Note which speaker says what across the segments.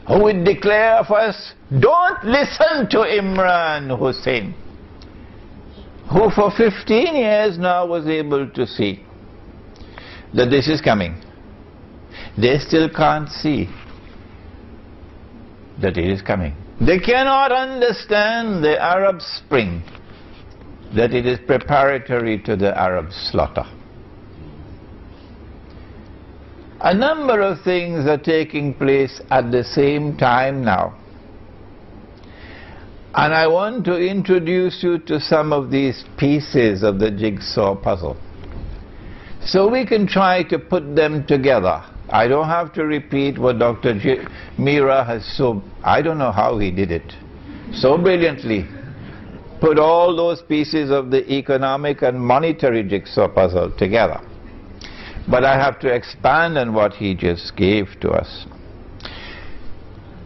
Speaker 1: who would declare of us, don't listen to Imran Hussein, who for 15 years now was able to see that this is coming. They still can't see that it is coming. They cannot understand the Arab Spring, that it is preparatory to the Arab slaughter. A number of things are taking place at the same time now. And I want to introduce you to some of these pieces of the jigsaw puzzle, so we can try to put them together. I don't have to repeat what Dr. Mira has I don't know how he did it, so brilliantly put all those pieces of the economic and monetary jigsaw puzzle together. But I have to expand on what he just gave to us.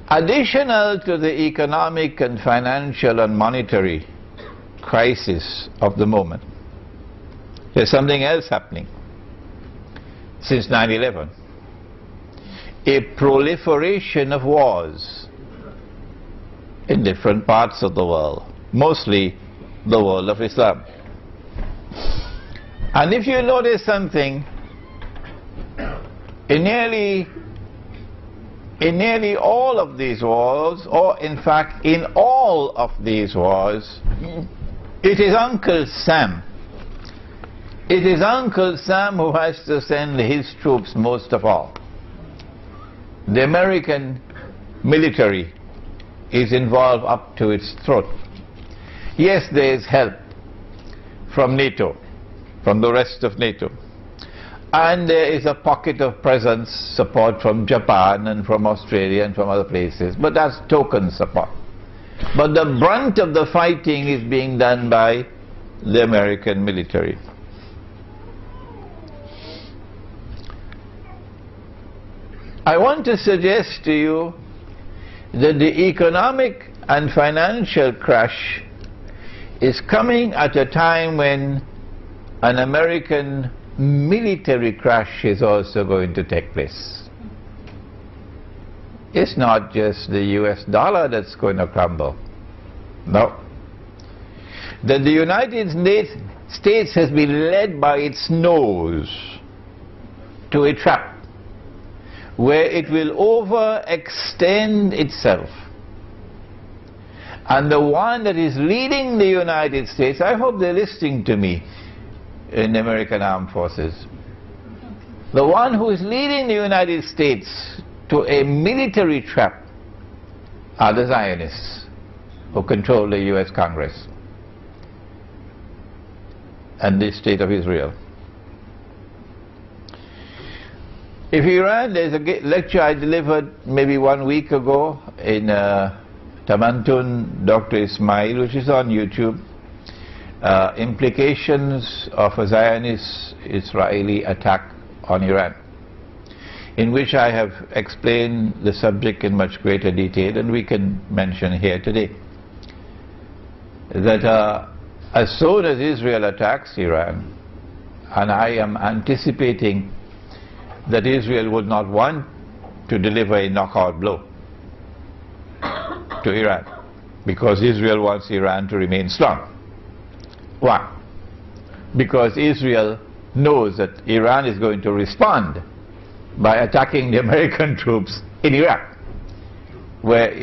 Speaker 1: Additional to the economic and financial and monetary crisis of the moment, there's something else happening since 9/11. A proliferation of wars in different parts of the world, mostly the world of Islam. And if you notice something, in nearly all of these wars, or in fact in all of these wars, it is Uncle Sam. It is Uncle Sam who has to send his troops most of all. The American military is involved up to its throat. Yes, there is help from NATO, from the rest of NATO. And there is a pocket of presence, support from Japan and from Australia and from other places, but that's token support. But the brunt of the fighting is being done by the American military. I want to suggest to you that the economic and financial crash is coming at a time when an American military crash is also going to take place. It's not just the US dollar that's going to crumble. No. That the United States has been led by its nose to a trap where it will overextend itself. And the one that is leading the United States, I hope they're listening to me in the American Armed Forces, the one who is leading the United States to a military trap are the Zionists who control the US Congress and the State of Israel. If Iran, there's a lecture I delivered maybe 1 week ago in Tamantun, Dr. Ismail, which is on YouTube, implications of a Zionist-Israeli attack on Iran, in which I have explained the subject in much greater detail than we can mention here today. That as soon as Israel attacks Iran, and I am anticipating that Israel would not want to deliver a knockout blow to Iran, because Israel wants Iran to remain strong. Why? Because Israel knows that Iran is going to respond by attacking the American troops in Iraq, where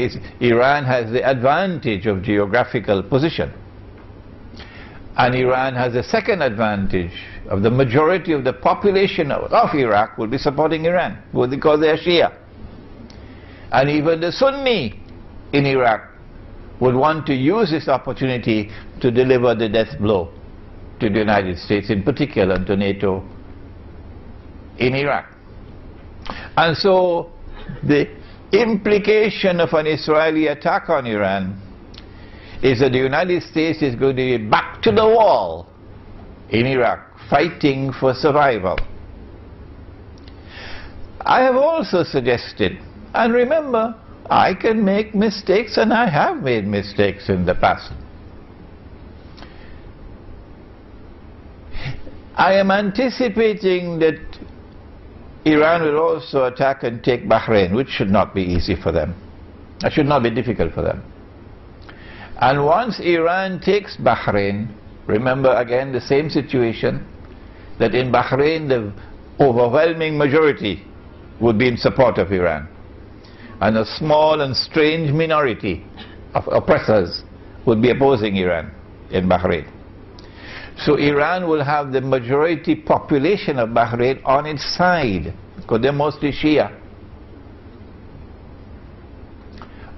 Speaker 1: Iran has the advantage of geographical position. And Iran has a second advantage of the majority of the population of Iraq will be supporting Iran, because they are Shia. And even the Sunni in Iraq would want to use this opportunity to deliver the death blow to the United States, in particular, and to NATO in Iraq. And so the implication of an Israeli attack on Iran is that the United States is going to be back to the wall in Iraq, fighting for survival. I have also suggested, and remember, I can make mistakes, and I have made mistakes in the past. I am anticipating that Iran will also attack and take Bahrain, which should not be easy for them. That should not be difficult for them. And once Iran takes Bahrain, remember again the same situation, that in Bahrain the overwhelming majority would be in support of Iran, and a small and strange minority of oppressors would be opposing Iran in Bahrain. So Iran will have the majority population of Bahrain on its side, because they're mostly Shia.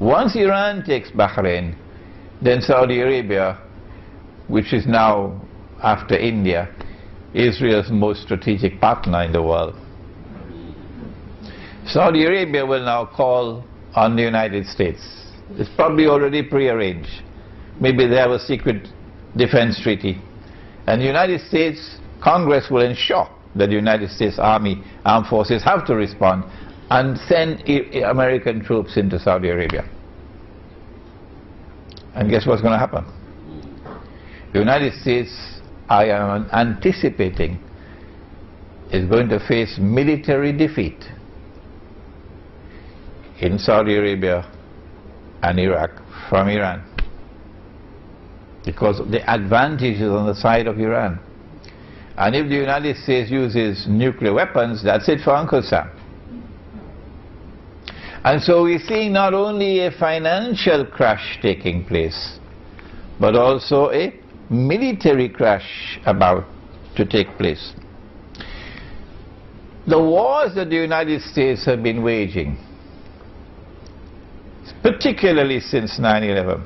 Speaker 1: Once Iran takes Bahrain, then Saudi Arabia, which is now, after India, Israel's most strategic partner in the world. Saudi Arabia will now call on the United States. It's probably already prearranged. Maybe they have a secret defense treaty. And the United States Congress will ensure that the United States Army, armed forces have to respond and send American troops into Saudi Arabia. And guess what's going to happen? The United States, I am anticipating, is going to face military defeat in Saudi Arabia and Iraq from Iran, because the advantage is on the side of Iran. And if the United States uses nuclear weapons, that's it for Uncle Sam. And so we're seeing not only a financial crash taking place, but also a military crash about to take place. The wars that the United States have been waging, particularly since 9/11,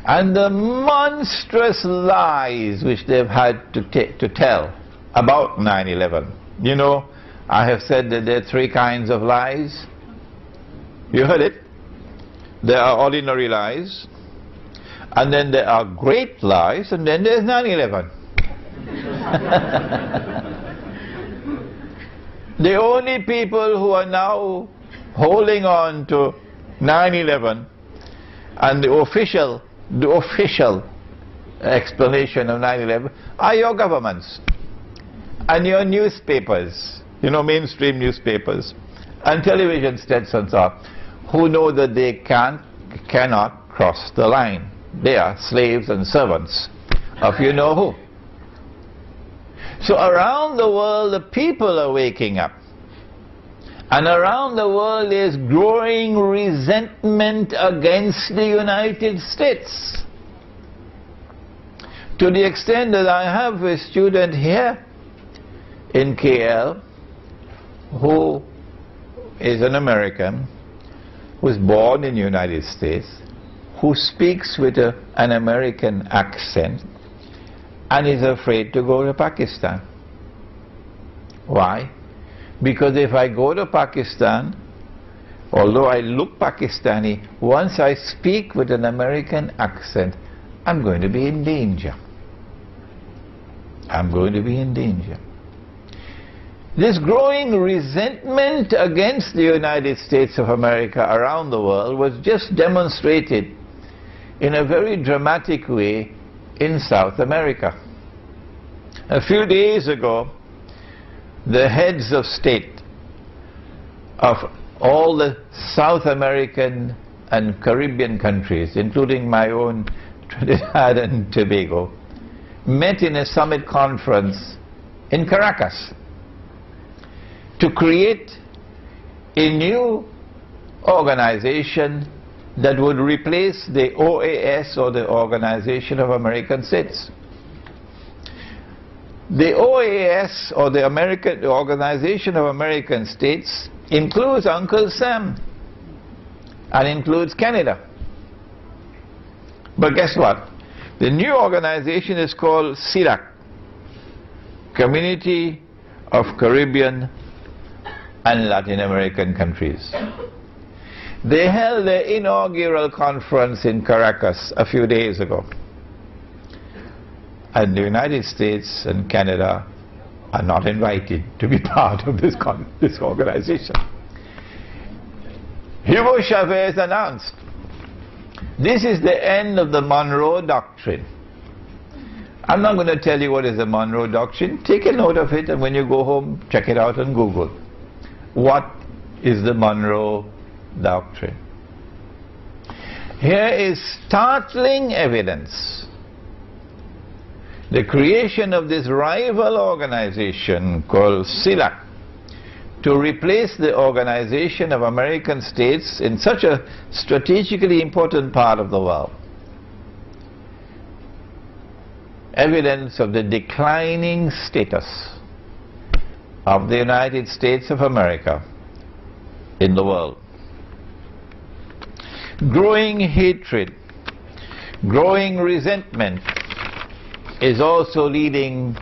Speaker 1: and the monstrous lies which they've had to tell about 9/11. You know, I have said that there are three kinds of lies. You heard it. There are ordinary lies, and then there are great lies, and then there's 9/11. The only people who are now holding on to 9/11 and the official explanation of 9/11 are your governments and your newspapers, you know, mainstream newspapers and television stations, who know that they cannot cross the line. They are slaves and servants of you know who. So around the world the people are waking up, and around the world there's growing resentment against the United States, to the extent that I have a student here in KL who is an American, who was born in the United States, who speaks with an American accent and is afraid to go to Pakistan. Why? Because if I go to Pakistan, although I look Pakistani, once I speak with an American accent, I'm going to be in danger. I'm going to be in danger. This growing resentment against the United States of America around the world was just demonstrated in a very dramatic way in South America. A few days ago, the heads of state of all the South American and Caribbean countries, including my own Trinidad and Tobago, met in a summit conference in Caracas to create a new organization that would replace the OAS, or the Organization of American States. The OAS, or the Organization of American States, includes Uncle Sam and includes Canada. But guess what? The new organization is called CIRAC, Community of Caribbean and Latin American Countries. They held their inaugural conference in Caracas a few days ago. And the United States and Canada are not invited to be part of this organization. Hugo Chavez announced, this is the end of the Monroe Doctrine. I'm not going to tell you what is the Monroe Doctrine. Take a note of it, and when you go home, check it out on Google. What is the Monroe Doctrine? Here is startling evidence. The creation of this rival organization called SILA to replace the organization of American states in such a strategically important part of the world. Evidence of the declining status of the United States of America in the world. Growing hatred, growing resentment is also leading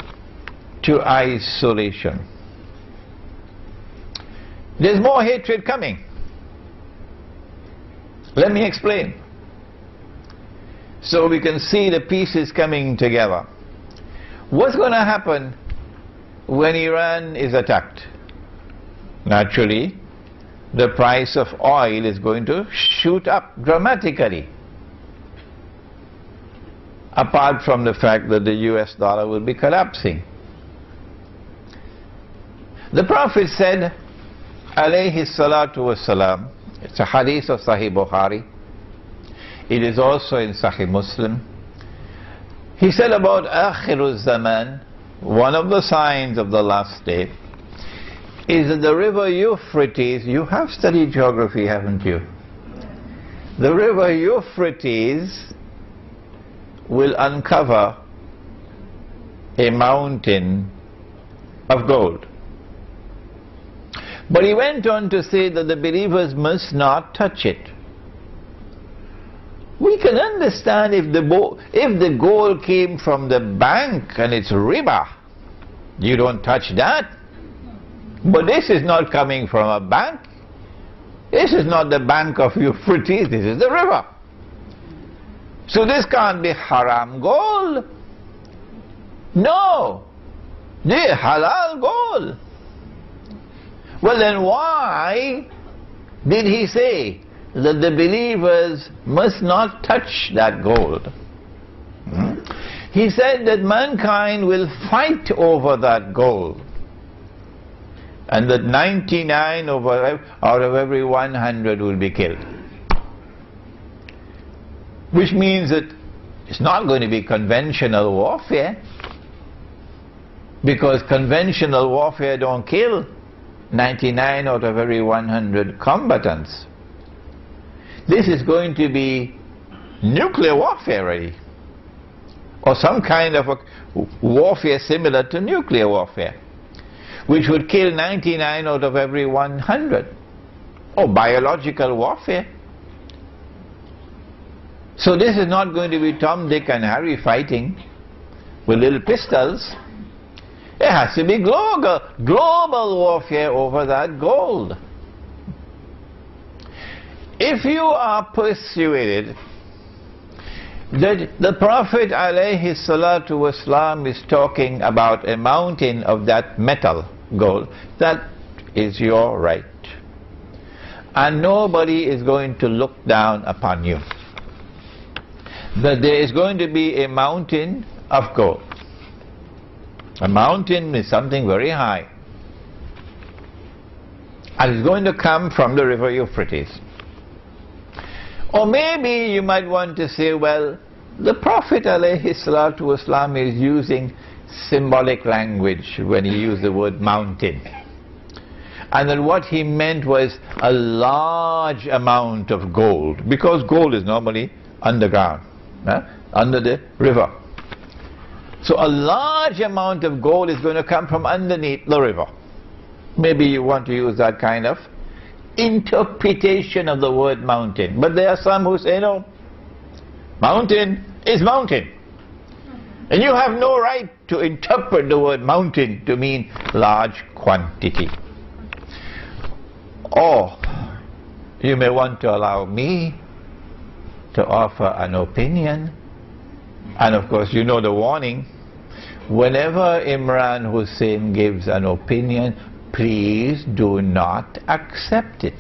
Speaker 1: to isolation. There's more hatred coming. Let me explain. So we can see the pieces coming together. What's going to happen when Iran is attacked? Naturally, the price of oil is going to shoot up dramatically. Apart from the fact that the US dollar will be collapsing. The Prophet said, alayhi salatu wassalam, it's a hadith of Sahih Bukhari, it is also in Sahih Muslim. He said about Akhiruz Zaman, one of the signs of the last day, is that the river Euphrates, you have studied geography, haven't you? The river Euphrates will uncover a mountain of gold. But he went on to say that the believers must not touch it. We can understand if the gold came from the bank and it's riba, you don't touch that. But this is not coming from a bank. This is not the bank of Euphrates, this is the river. So this can't be haram gold. No, they're halal gold. Well then why did he say that the believers must not touch that gold? He said that mankind will fight over that gold, and that 99 out of every 100 will be killed. Which means that it's not going to be conventional warfare, because conventional warfare don't kill 99 out of every 100 combatants. This is going to be nuclear warfare really, or some kind of a warfare similar to nuclear warfare, which would kill 99 out of every 100, or biological warfare. So this is not going to be Tom, Dick and Harry fighting with little pistols. It has to be global warfare over that gold. If you are persuaded that the Prophet alayhi salatu wasalam is talking about a mountain of that metal, gold, that is your right. And nobody is going to look down upon you. That there is going to be a mountain of gold. A mountain is something very high, and it's going to come from the river Euphrates. Or maybe you might want to say, well, the Prophet alayhi salatu wasalam is using symbolic language when he used the word mountain, and that what he meant was a large amount of gold, because gold is normally underground, under the river. So a large amount of gold is going to come from underneath the river. Maybe you want to use that kind of interpretation of the word mountain. But there are some who say, no, mountain is mountain. And you have no right to interpret the word mountain to mean large quantity. Or you may want to allow me to offer an opinion. And of course you know the warning. Whenever Imran Hussain gives an opinion, please do not accept it.